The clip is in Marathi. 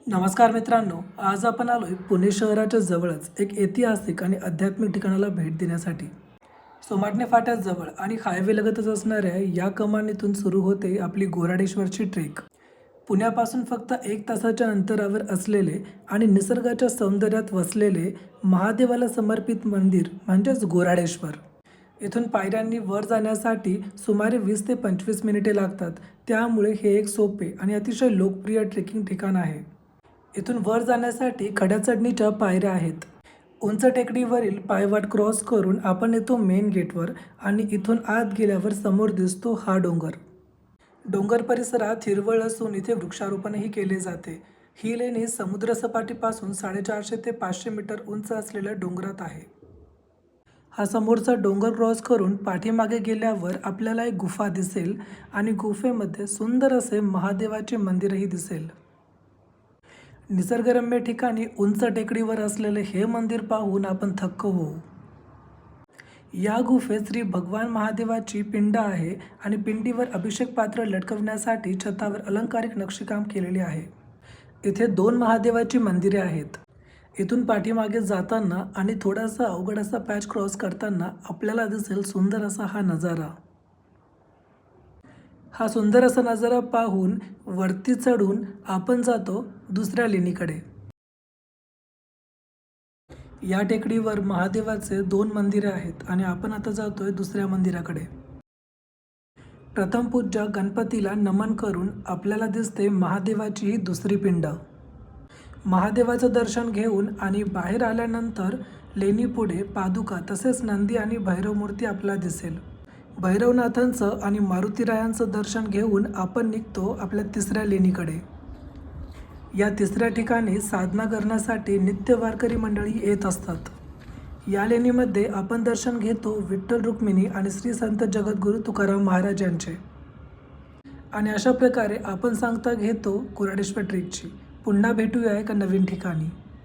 नमस्कार मित्रांनो, आज आपण आलोय पुणे शहराच्या जवळच एक ऐतिहासिक आणि आध्यात्मिक ठिकाणाला भेट देण्यासाठी. सोमाटणे फाट्याजवळ आणि हायवे लगतच असणाऱ्या या कमानीतून सुरू होते आपली गोराडेश्वरची ट्रेक. पुण्यापासून फक्त 1 तासाच्या अंतरावर असलेले आणि निसर्गाच्या सौंदर्यात वसलेले महादेवाला समर्पित मंदिर म्हणजेच गोराडेश्वर. इथून पायऱ्यांनी वर जाण्यासाठी सुमारे 20 ते 25 मिनिटे लागतात. त्यामुळे हे एक सोपे आणि अतिशय लोकप्रिय ट्रेकिंग ठिकाण आहे. इथून वर जाण्यासाठी खड्या चढणीच्या पायऱ्या आहेत. उंच टेकडीवरील पायवाट क्रॉस करून आपण येतो मेन गेटवर आणि इथून आत गेल्यावर समोर दिसतो हा डोंगर. डोंगर परिसरात हिरवळ असून इथे वृक्षारोपणही केले जाते. ही लेणी समुद्रसपाटीपासून 450 ते 500 मीटर उंच असलेल्या डोंगरात आहे. हा समोरचा डोंगर क्रॉस करून पाठीमागे गेल्यावर आपल्याला एक गुफा दिसेल आणि गुफेमध्ये सुंदर असे महादेवाचे मंदिरही दिसेल. निसर्गरम्य ठिकाणी उंच टेकडीवर असलेले हे मंदिर पाहून आपण थक्क होऊ. या गुफेत श्री भगवान महादेवाची पिंड आहे आणि पिंडीवर अभिषेक पात्र लटकवण्यासाठी छतावर अलंकारिक नक्षीकाम केलेले आहे. इथे 2 महादेवाची मंदिरे आहेत. इथून पाठीमागे जाताना आणि थोडासा अवघड असा पॅच क्रॉस करताना आपल्याला दिसेल सुंदर असा हा नजारा. हा सुंदर असा नजारा पाहून वरती चढून आपण जातो दुसऱ्या लेणीकडे. या टेकडीवर महादेवाचे 2 मंदिरे आहेत आणि आपण आता जातोय दुसऱ्या मंदिराकडे. प्रथम पूज्य गणपतीला नमन करून आपल्याला दिसते महादेवाची ही दुसरी पिंड. महादेवाचं दर्शन घेऊन आणि बाहेर आल्यानंतर लेणीपुढे पादुका तसेच नंदी आणि भैरव मूर्ती आपल्याला दिसेल. भैरवनाथांचं आणि मारुतीरायांचं दर्शन घेऊन आपण निघतो आपल्या तिसऱ्या लेणीकडे. या तिसऱ्या ठिकाणी साधना करण्यासाठी नित्य वारकरी मंडळी येत असतात. या लेणीमध्ये आपण दर्शन घेतो विठ्ठल रुक्मिणी आणि श्री संत जगद्गुरू तुकाराम महाराज यांचे. आणि अशा प्रकारे आपण सांगता घेतो गोराडेश्वर ट्रेकची. पुन्हा भेटूया एका नवीन ठिकाणी.